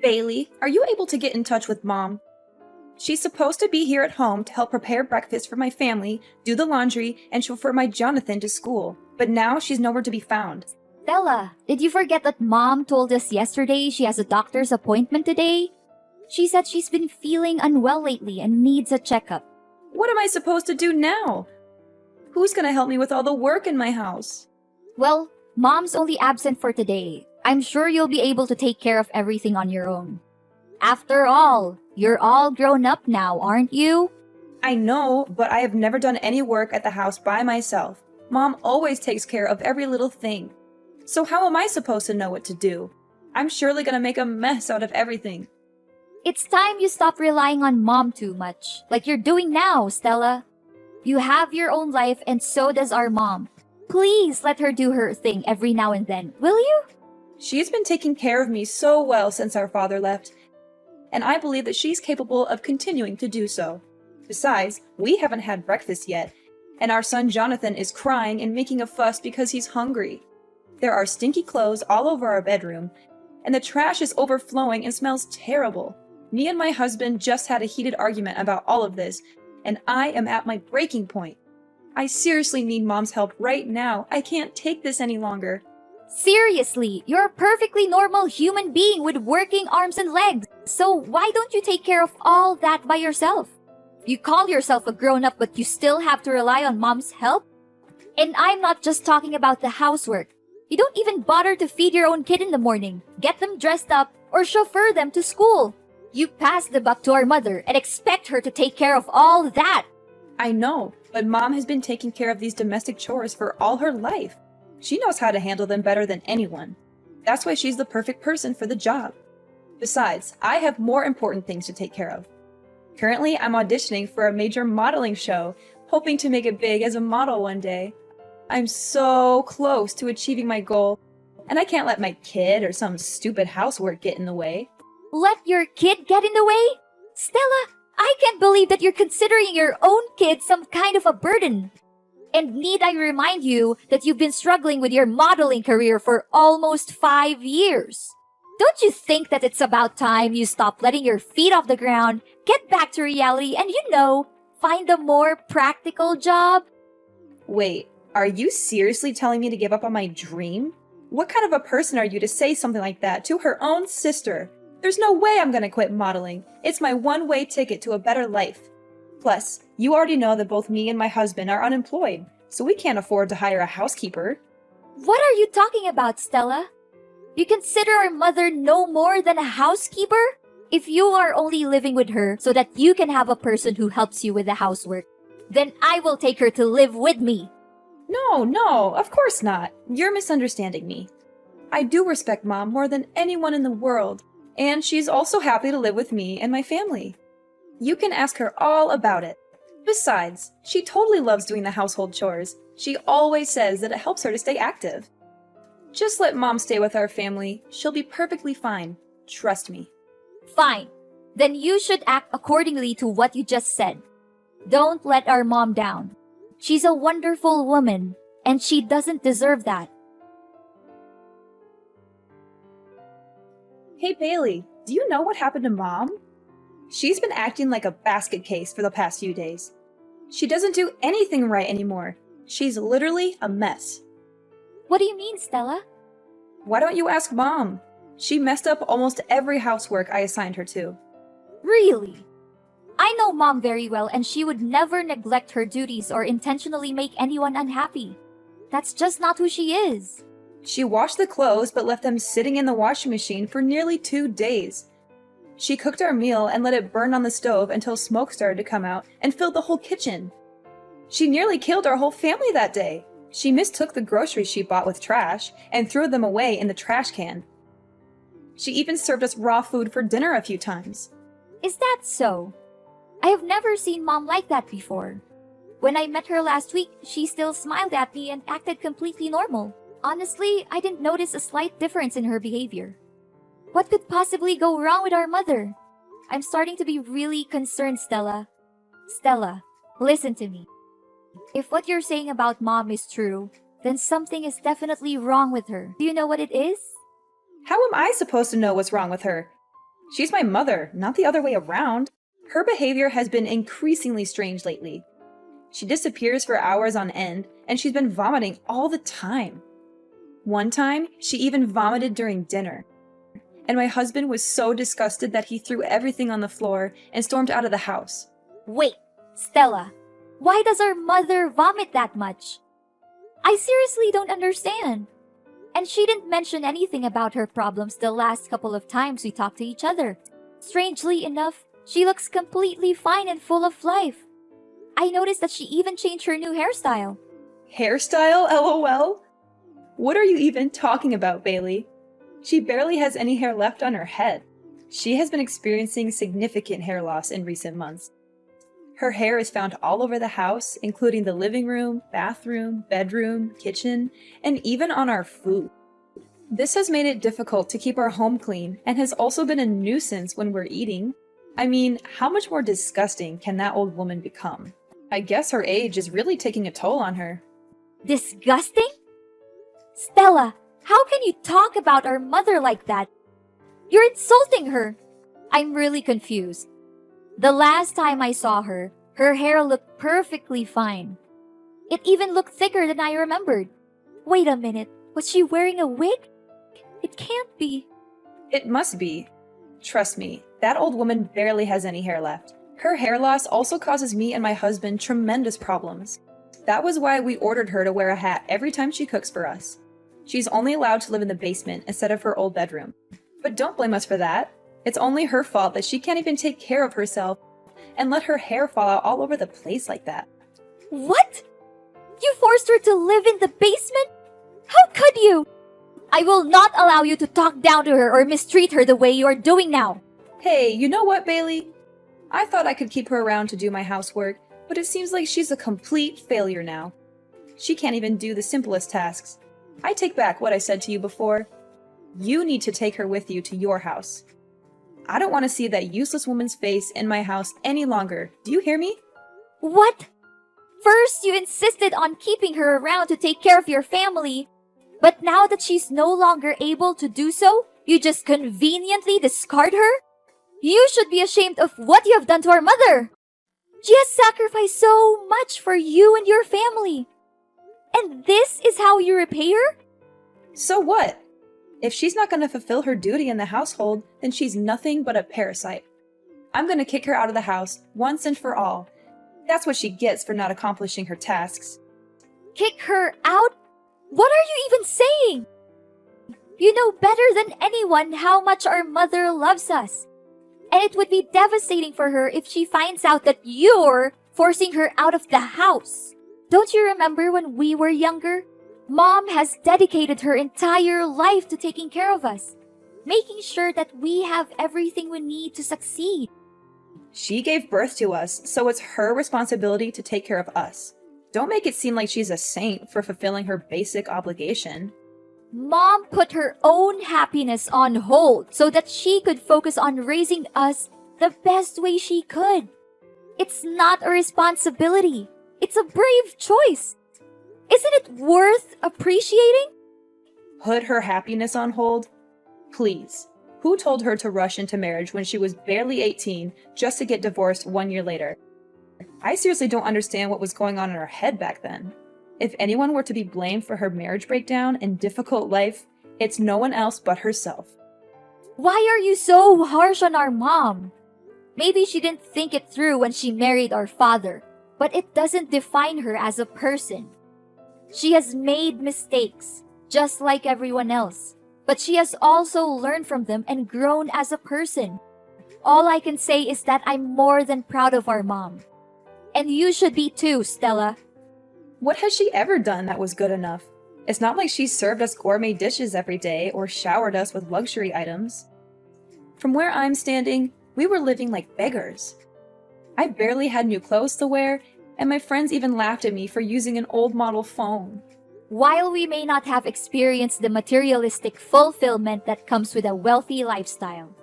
Bailey, are you able to get in touch with Mom? She's supposed to be here at home to help prepare breakfast for my family, do the laundry, and chauffeur my Jonathan to school. But now she's nowhere to be found. Stella, did you forget that Mom told us yesterday she has a doctor's appointment today? She said she's been feeling unwell lately and needs a checkup. What am I supposed to do now? Who's gonna help me with all the work in my house? Well, Mom's only absent for today. I'm sure you'll be able to take care of everything on your own. After all, you're all grown up now, aren't you? I know, but I have never done any work at the house by myself. Mom always takes care of every little thing. So how am I supposed to know what to do? I'm surely gonna make a mess out of everything. It's time you stop relying on Mom too much, like you're doing now, Stella. You have your own life and so does our mom. Please let her do her thing every now and then, will you? She's been taking care of me so well since our father left, and I believe that she's capable of continuing to do so. Besides, we haven't had breakfast yet, and our son Jonathan is crying and making a fuss because he's hungry. There are stinky clothes all over our bedroom, and the trash is overflowing and smells terrible. Me and my husband just had a heated argument about all of this, and I am at my breaking point. I seriously need Mom's help right now. I can't take this any longer. Seriously, you're a perfectly normal human being with working arms and legs. So why don't you take care of all that by yourself? You call yourself a grown-up but you still have to rely on Mom's help? And I'm not just talking about the housework. You don't even bother to feed your own kid in the morning, get them dressed up, or chauffeur them to school. You pass the buck to our mother and expect her to take care of all that. I know, but Mom has been taking care of these domestic chores for all her life. She knows how to handle them better than anyone. That's why she's the perfect person for the job. Besides, I have more important things to take care of. Currently, I'm auditioning for a major modeling show, hoping to make it big as a model one day. I'm so close to achieving my goal, and I can't let my kid or some stupid housework get in the way. Let your kid get in the way? Stella, I can't believe that you're considering your own kid some kind of a burden. And need I remind you that you've been struggling with your modeling career for almost 5 years? Don't you think that it's about time you stop letting your feet off the ground, get back to reality, and find a more practical job? Wait, are you seriously telling me to give up on my dream? What kind of a person are you to say something like that to her own sister? There's no way I'm gonna quit modeling. It's my one-way ticket to a better life. Plus, you already know that both me and my husband are unemployed, so we can't afford to hire a housekeeper. What are you talking about, Stella? You consider our mother no more than a housekeeper? If you are only living with her so that you can have a person who helps you with the housework, then I will take her to live with me. No, of course not. You're misunderstanding me. I do respect Mom more than anyone in the world, and she's also happy to live with me and my family. You can ask her all about it. Besides, she totally loves doing the household chores. She always says that it helps her to stay active. Just let Mom stay with our family. She'll be perfectly fine. Trust me. Fine. Then you should act accordingly to what you just said. Don't let our mom down. She's a wonderful woman, and she doesn't deserve that. Hey Bailey, do you know what happened to Mom? She's been acting like a basket case for the past few days. She doesn't do anything right anymore. She's literally a mess. What do you mean, Stella? Why don't you ask Mom? She messed up almost every housework I assigned her to. Really? I know Mom very well, and she would never neglect her duties or intentionally make anyone unhappy. That's just not who she is. She washed the clothes but left them sitting in the washing machine for nearly 2 days. She cooked our meal and let it burn on the stove until smoke started to come out and filled the whole kitchen. She nearly killed our whole family that day. She mistook the groceries she bought with trash and threw them away in the trash can. She even served us raw food for dinner a few times. Is that so? I have never seen Mom like that before. When I met her last week, she still smiled at me and acted completely normal. Honestly, I didn't notice a slight difference in her behavior. What could possibly go wrong with our mother? I'm starting to be really concerned, Stella. Stella, listen to me. If what you're saying about Mom is true, then something is definitely wrong with her. Do you know what it is? How am I supposed to know what's wrong with her? She's my mother, not the other way around. Her behavior has been increasingly strange lately. She disappears for hours on end, and she's been vomiting all the time. One time, she even vomited during dinner. And my husband was so disgusted that he threw everything on the floor and stormed out of the house. Wait, Stella, why does our mother vomit that much? I seriously don't understand. And she didn't mention anything about her problems the last couple of times we talked to each other. Strangely enough, she looks completely fine and full of life. I noticed that she even changed her new hairstyle. Hairstyle, lol? What are you even talking about, Bailey? She barely has any hair left on her head. She has been experiencing significant hair loss in recent months. Her hair is found all over the house, including the living room, bathroom, bedroom, kitchen, and even on our food. This has made it difficult to keep our home clean and has also been a nuisance when we're eating. I mean, how much more disgusting can that old woman become? I guess her age is really taking a toll on her. Disgusting? Stella, how can you talk about our mother like that? You're insulting her. I'm really confused. The last time I saw her, her hair looked perfectly fine. It even looked thicker than I remembered. Wait a minute, was she wearing a wig? It can't be. It must be. Trust me, that old woman barely has any hair left. Her hair loss also causes me and my husband tremendous problems. That was why we ordered her to wear a hat every time she cooks for us. She's only allowed to live in the basement instead of her old bedroom. But don't blame us for that. It's only her fault that she can't even take care of herself and let her hair fall out all over the place like that. What? You forced her to live in the basement? How could you? I will not allow you to talk down to her or mistreat her the way you are doing now. Hey, you know what, Bailey? I thought I could keep her around to do my housework, but it seems like she's a complete failure now. She can't even do the simplest tasks. I take back what I said to you before. You need to take her with you to your house. I don't want to see that useless woman's face in my house any longer. Do you hear me? What? First, you insisted on keeping her around to take care of your family. But now that she's no longer able to do so, you just conveniently discard her? You should be ashamed of what you have done to our mother. She has sacrificed so much for you and your family. And this is how you repay her? So what? If she's not going to fulfill her duty in the household, then she's nothing but a parasite. I'm going to kick her out of the house once and for all. That's what she gets for not accomplishing her tasks. Kick her out? What are you even saying? You know better than anyone how much our mother loves us. And it would be devastating for her if she finds out that you're forcing her out of the house. Don't you remember when we were younger? Mom has dedicated her entire life to taking care of us, making sure that we have everything we need to succeed. She gave birth to us, so it's her responsibility to take care of us. Don't make it seem like she's a saint for fulfilling her basic obligation. Mom put her own happiness on hold so that she could focus on raising us the best way she could. It's not a responsibility. It's a brave choice. Isn't it worth appreciating? Put her happiness on hold? Please. Who told her to rush into marriage when she was barely 18 just to get divorced 1 year later? I seriously don't understand what was going on in her head back then. If anyone were to be blamed for her marriage breakdown and difficult life, it's no one else but herself. Why are you so harsh on our mom? Maybe she didn't think it through when she married our father, but it doesn't define her as a person. She has made mistakes, just like everyone else, but she has also learned from them and grown as a person. All I can say is that I'm more than proud of our mom. And you should be too, Stella. What has she ever done that was good enough? It's not like she served us gourmet dishes every day or showered us with luxury items. From where I'm standing, we were living like beggars. I barely had new clothes to wear, and my friends even laughed at me for using an old model phone. While we may not have experienced the materialistic fulfillment that comes with a wealthy lifestyle,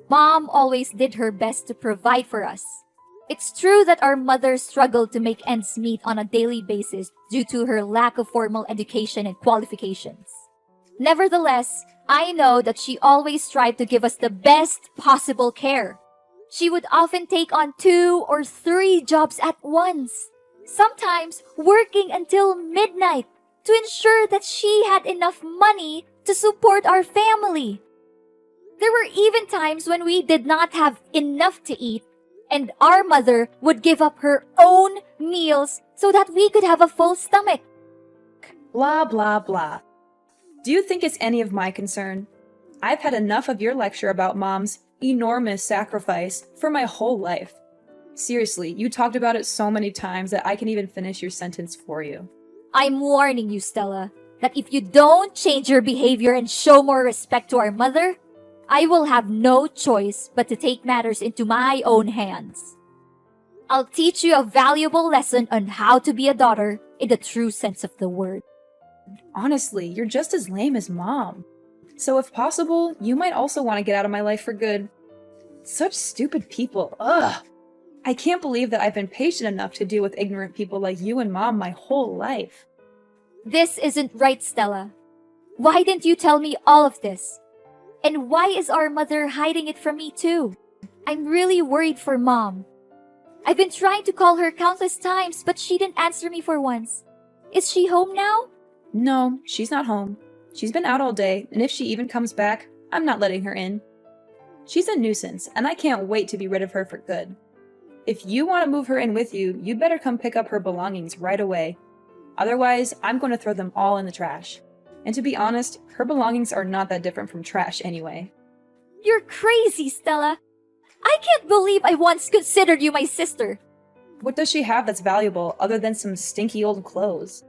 Mom always did her best to provide for us. It's true that our mother struggled to make ends meet on a daily basis due to her lack of formal education and qualifications. Nevertheless, I know that she always tried to give us the best possible care. She would often take on 2 or 3 jobs at once, sometimes working until midnight to ensure that she had enough money to support our family. There were even times when we did not have enough to eat, and our mother would give up her own meals so that we could have a full stomach. Blah, blah, blah. Do you think it's any of my concern? I've had enough of your lecture about Mom's enormous sacrifice for my whole life. Seriously, you talked about it so many times that I can even finish your sentence for you. I'm warning you, Stella, that if you don't change your behavior and show more respect to our mother, I will have no choice but to take matters into my own hands. I'll teach you a valuable lesson on how to be a daughter in the true sense of the word. Honestly, you're just as lame as Mom. So if possible, you might also want to get out of my life for good. Such stupid people, ugh! I can't believe that I've been patient enough to deal with ignorant people like you and Mom my whole life. This isn't right, Stella. Why didn't you tell me all of this? And why is our mother hiding it from me too? I'm really worried for Mom. I've been trying to call her countless times, but she didn't answer me for once. Is she home now? No, she's not home. She's been out all day, and if she even comes back, I'm not letting her in. She's a nuisance, and I can't wait to be rid of her for good. If you want to move her in with you, you'd better come pick up her belongings right away. Otherwise, I'm going to throw them all in the trash. And to be honest, her belongings are not that different from trash anyway. You're crazy, Stella. I can't believe I once considered you my sister. What does she have that's valuable other than some stinky old clothes?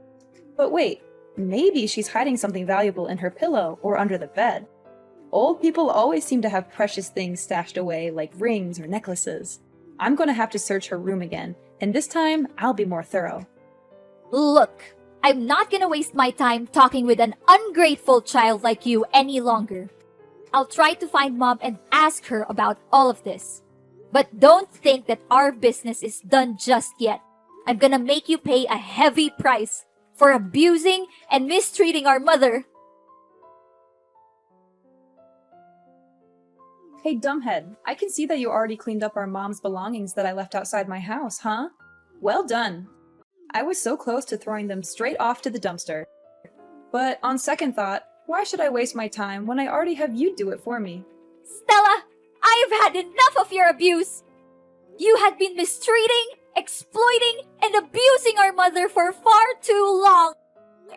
But wait, maybe she's hiding something valuable in her pillow or under the bed. Old people always seem to have precious things stashed away, like rings or necklaces. I'm going to have to search her room again, and this time I'll be more thorough. Look, I'm not gonna waste my time talking with an ungrateful child like you any longer. I'll try to find Mom and ask her about all of this. But don't think that our business is done just yet. I'm gonna make you pay a heavy price for abusing and mistreating our mother. Hey, dumbhead, I can see that you already cleaned up our Mom's belongings that I left outside my house, huh? Well done. I was so close to throwing them straight off to the dumpster. But on second thought, why should I waste my time when I already have you do it for me? Stella, I've had enough of your abuse. You had been mistreating, exploiting, and abusing our mother for far too long.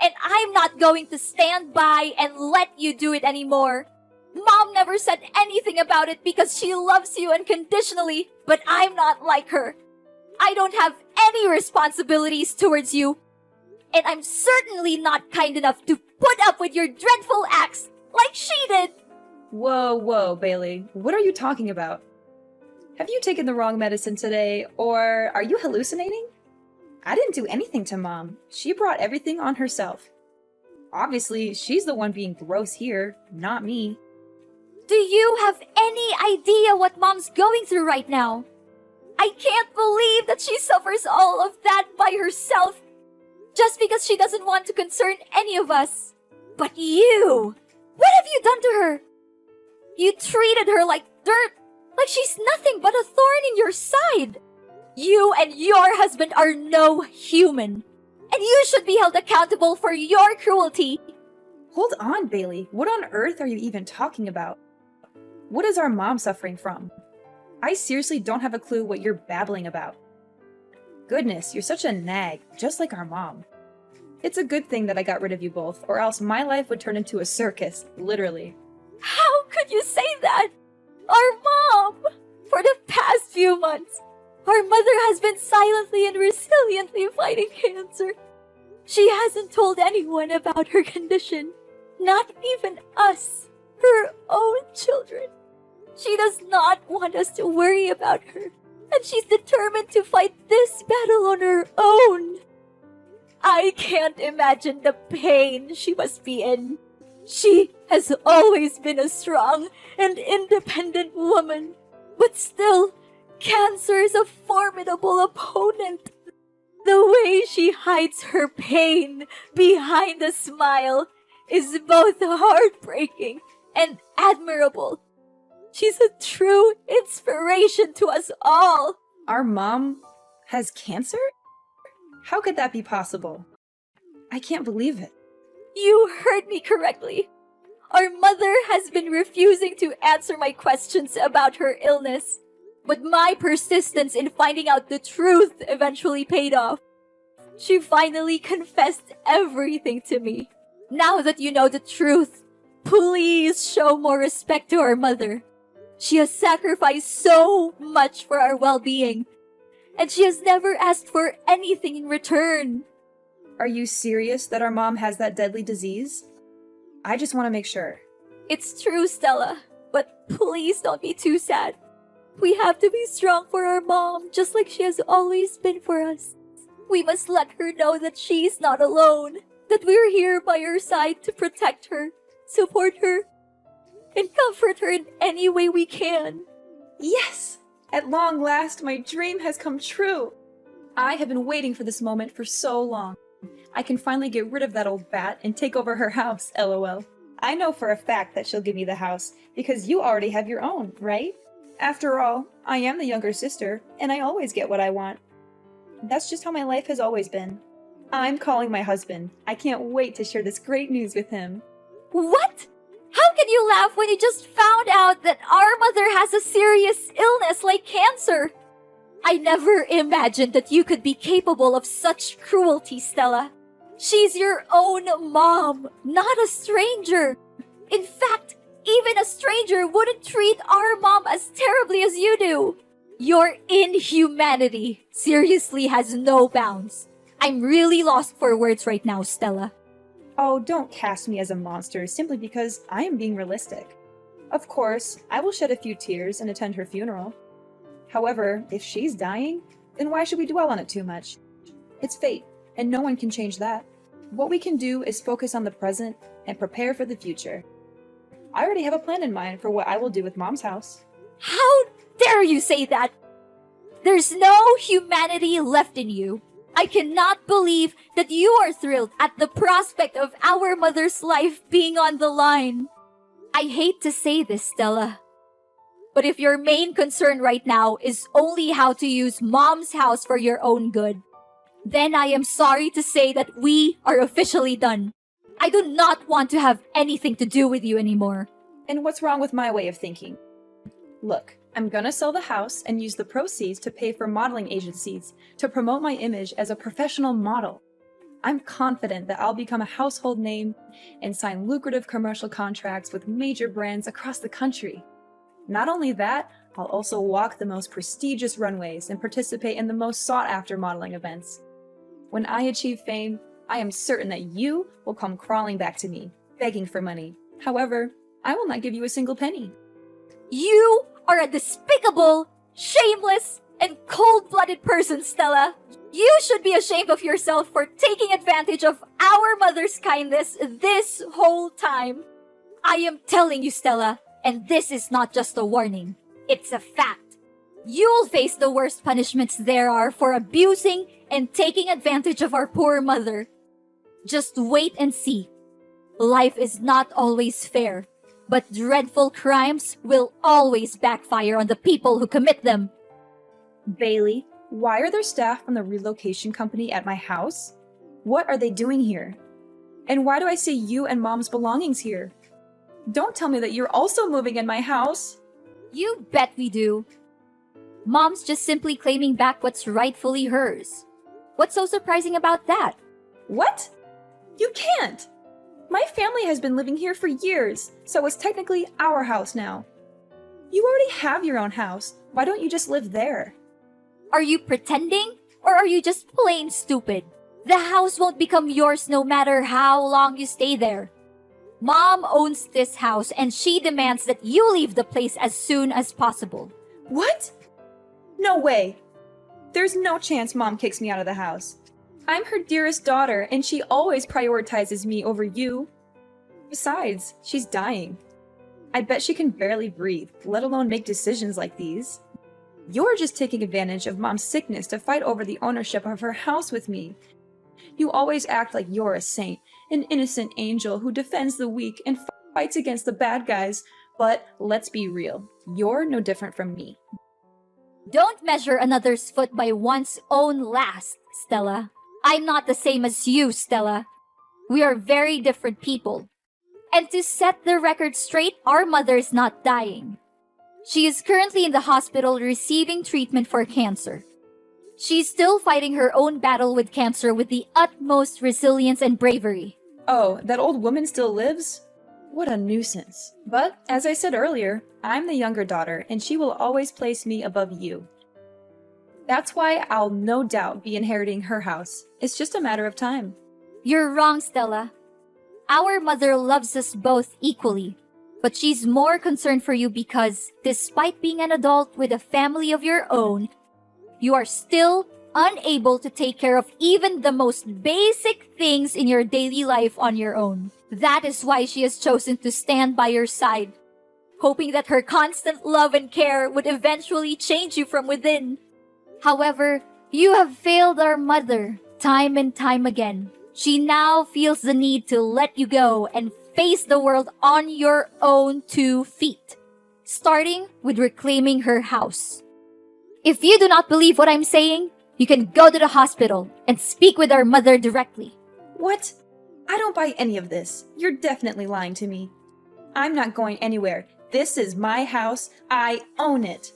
And I'm not going to stand by and let you do it anymore. Mom never said anything about it because she loves you unconditionally, but I'm not like her. I don't have any responsibilities towards you. And I'm certainly not kind enough to put up with your dreadful acts like she did. Whoa, Bailey. What are you talking about? Have you taken the wrong medicine today, or are you hallucinating? I didn't do anything to Mom. She brought everything on herself. Obviously, she's the one being gross here, not me. Do you have any idea what Mom's going through right now? I can't believe that she suffers all of that by herself just because she doesn't want to concern any of us. But you, what have you done to her? You treated her like dirt, like she's nothing but a thorn in your side. You and your husband are no human, and you should be held accountable for your cruelty. Hold on, Bailey. What on earth are you even talking about? What is our Mom suffering from? I seriously don't have a clue what you're babbling about. Goodness, you're such a nag, just like our Mom. It's a good thing that I got rid of you both, or else my life would turn into a circus, literally. How could you say that? Our Mom! For the past few months, our mother has been silently and resiliently fighting cancer. She hasn't told anyone about her condition, not even us, her own children. She does not want us to worry about her, and she's determined to fight this battle on her own. I can't imagine the pain she must be in. She has always been a strong and independent woman, but still, cancer is a formidable opponent. The way she hides her pain behind a smile is both heartbreaking and admirable. She's a true inspiration to us all. Our mom has cancer? How could that be possible? I can't believe it. You heard me correctly. Our mother has been refusing to answer my questions about her illness, but my persistence in finding out the truth eventually paid off. She finally confessed everything to me. Now that you know the truth, please show more respect to our mother. She has sacrificed so much for our well-being, and she has never asked for anything in return. Are you serious that our mom has that deadly disease? I just want to make sure. It's true, Stella, but please don't be too sad. We have to be strong for our mom, just like she has always been for us. We must let her know that she's not alone, that we're here by her side to protect her, support her, and comfort her in any way we can. Yes! At long last, my dream has come true. I have been waiting for this moment for so long. I can finally get rid of that old bat and take over her house, lol. I know for a fact that she'll give me the house, because you already have your own, right? After all, I am the younger sister, and I always get what I want. That's just how my life has always been. I'm calling my husband. I can't wait to share this great news with him. What? How can you laugh when you just found out that our mother has a serious illness like cancer? I never imagined that you could be capable of such cruelty, Stella. She's your own mom, not a stranger. In fact, even a stranger wouldn't treat our mom as terribly as you do. Your inhumanity seriously has no bounds. I'm really lost for words right now, Stella. Oh, don't cast me as a monster simply because I am being realistic. Of course, I will shed a few tears and attend her funeral. However, if she's dying, then why should we dwell on it too much? It's fate, and no one can change that. What we can do is focus on the present and prepare for the future. I already have a plan in mind for what I will do with Mom's house. How dare you say that? There's no humanity left in you. I cannot believe that you are thrilled at the prospect of our mother's life being on the line. I hate to say this, Stella, but if your main concern right now is only how to use Mom's house for your own good, then I am sorry to say that we are officially done. I do not want to have anything to do with you anymore. And what's wrong with my way of thinking? Look, I'm gonna sell the house and use the proceeds to pay for modeling agencies to promote my image as a professional model. I'm confident that I'll become a household name and sign lucrative commercial contracts with major brands across the country. Not only that, I'll also walk the most prestigious runways and participate in the most sought-after modeling events. When I achieve fame, I am certain that you will come crawling back to me, begging for money. However, I will not give you a single penny. You are a despicable, shameless, and cold-blooded person, Stella. You should be ashamed of yourself for taking advantage of our mother's kindness this whole time. I am telling you, Stella, and this is not just a warning. It's a fact. You'll face the worst punishments there are for abusing and taking advantage of our poor mother. Just wait and see. Life is not always fair, but dreadful crimes will always backfire on the people who commit them. Bailey, why are there staff from the relocation company at my house? What are they doing here? And why do I see you and Mom's belongings here? Don't tell me that you're also moving in my house. You bet we do. Mom's just simply claiming back what's rightfully hers. What's so surprising about that? What? You can't! My family has been living here for years, so it's technically our house now. You already have your own house. Why don't you just live there? Are you pretending? Or are you just plain stupid? The house won't become yours no matter how long you stay there. Mom owns this house and she demands that you leave the place as soon as possible. What? No way! There's no chance Mom kicks me out of the house. I'm her dearest daughter, and she always prioritizes me over you. Besides, she's dying. I bet she can barely breathe, let alone make decisions like these. You're just taking advantage of Mom's sickness to fight over the ownership of her house with me. You always act like you're a saint, an innocent angel who defends the weak and fights against the bad guys. But let's be real, you're no different from me. Don't measure another's foot by one's own last, Stella. I'm not the same as you, Stella. We are very different people. And to set the record straight, our mother is not dying. She is currently in the hospital receiving treatment for cancer. She's still fighting her own battle with cancer with the utmost resilience and bravery. Oh, that old woman still lives? What a nuisance. But, as I said earlier, I'm the younger daughter, and she will always place me above you. That's why I'll no doubt be inheriting her house. It's just a matter of time. You're wrong, Stella. Our mother loves us both equally, but she's more concerned for you because, despite being an adult with a family of your own, you are still unable to take care of even the most basic things in your daily life on your own. That is why she has chosen to stand by your side, hoping that her constant love and care would eventually change you from within. However, you have failed our mother time and time again. She now feels the need to let you go and face the world on your own 2 feet, starting with reclaiming her house. If you do not believe what I'm saying, you can go to the hospital and speak with our mother directly. What? I don't buy any of this. You're definitely lying to me. I'm not going anywhere. This is my house. I own it.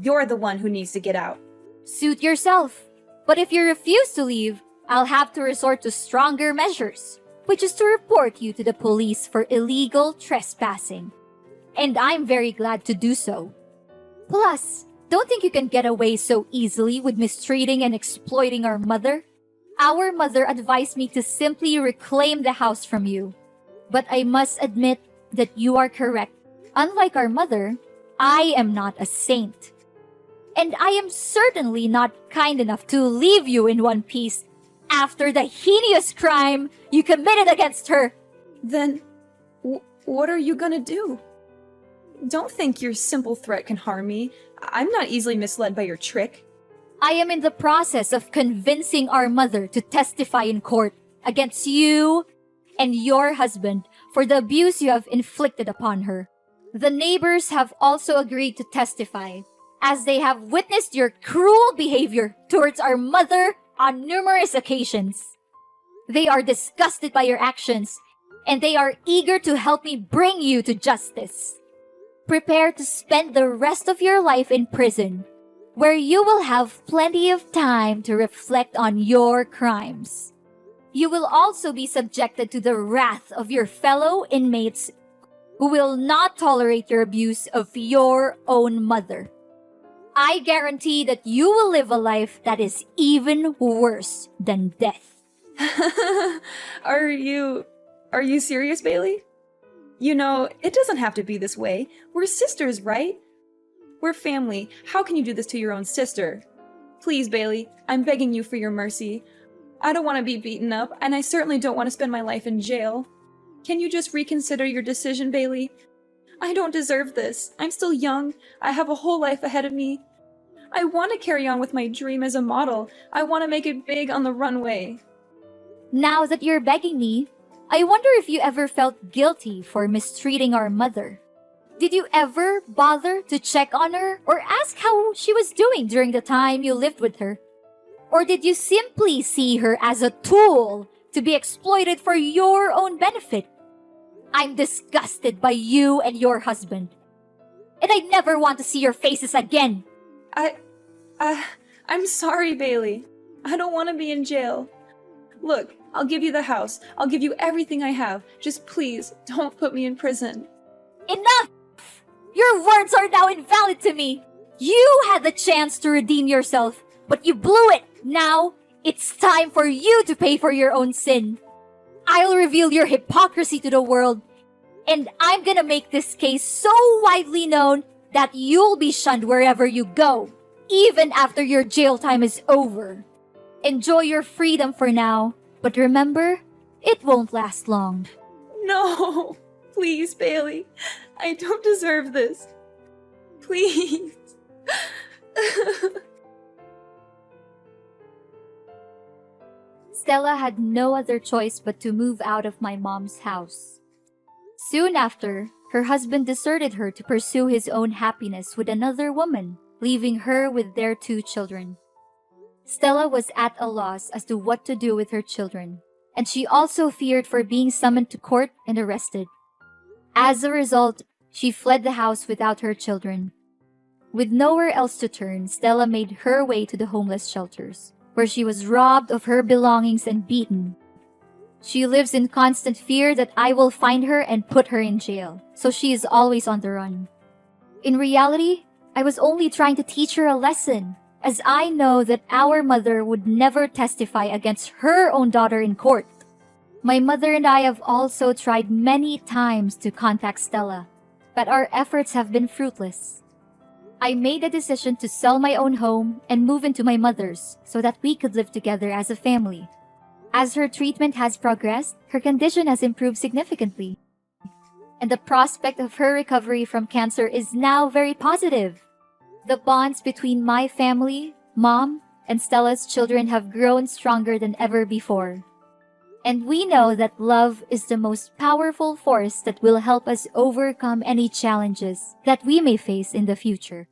You're the one who needs to get out. Suit yourself. But if you refuse to leave, I'll have to resort to stronger measures, which is to report you to the police for illegal trespassing. And I'm very glad to do so. Plus, don't think you can get away so easily with mistreating and exploiting our mother. Our mother advised me to simply reclaim the house from you. But I must admit that you are correct. Unlike our mother, I am not a saint. And I am certainly not kind enough to leave you in one piece after the heinous crime you committed against her. Then, what are you gonna do? Don't think your simple threat can harm me. I'm not easily misled by your trick. I am in the process of convincing our mother to testify in court against you and your husband for the abuse you have inflicted upon her. The neighbors have also agreed to testify, as they have witnessed your cruel behavior towards our mother on numerous occasions. They are disgusted by your actions, and they are eager to help me bring you to justice. Prepare to spend the rest of your life in prison, where you will have plenty of time to reflect on your crimes. You will also be subjected to the wrath of your fellow inmates who will not tolerate your abuse of your own mother. I guarantee that you will live a life that is even worse than death. Are you serious, Bailey? You know, it doesn't have to be this way. We're sisters, right? We're family. How can you do this to your own sister? Please, Bailey, I'm begging you for your mercy. I don't want to be beaten up, and I certainly don't want to spend my life in jail. Can you just reconsider your decision, Bailey? I don't deserve this. I'm still young. I have a whole life ahead of me. I want to carry on with my dream as a model. I want to make it big on the runway. Now that you're begging me, I wonder if you ever felt guilty for mistreating our mother. Did you ever bother to check on her or ask how she was doing during the time you lived with her? Or did you simply see her as a tool to be exploited for your own benefit? I'm disgusted by you and your husband. And I never want to see your faces again. I'm sorry, Bailey. I don't want to be in jail. Look, I'll give you the house. I'll give you everything I have. Just please, don't put me in prison. Enough! Your words are now invalid to me. You had the chance to redeem yourself, but you blew it. Now, it's time for you to pay for your own sin. I'll reveal your hypocrisy to the world, and I'm gonna make this case so widely known that you'll be shunned wherever you go, even after your jail time is over. Enjoy your freedom for now, but remember, it won't last long. No, please, Bailey. I don't deserve this. Please. Stella had no other choice but to move out of my mom's house. Soon after, her husband deserted her to pursue his own happiness with another woman, leaving her with their 2 children. Stella was at a loss as to what to do with her children, and she also feared for being summoned to court and arrested. As a result, she fled the house without her children. With nowhere else to turn, Stella made her way to the homeless shelters, where she was robbed of her belongings and beaten. She lives in constant fear that I will find her and put her in jail, so she is always on the run. In reality, I was only trying to teach her a lesson, as I know that our mother would never testify against her own daughter in court. My mother and I have also tried many times to contact Stella, but our efforts have been fruitless. I made a decision to sell my own home and move into my mother's so that we could live together as a family. As her treatment has progressed, her condition has improved significantly, and the prospect of her recovery from cancer is now very positive. The bonds between my family, Mom, and Stella's children have grown stronger than ever before. And we know that love is the most powerful force that will help us overcome any challenges that we may face in the future.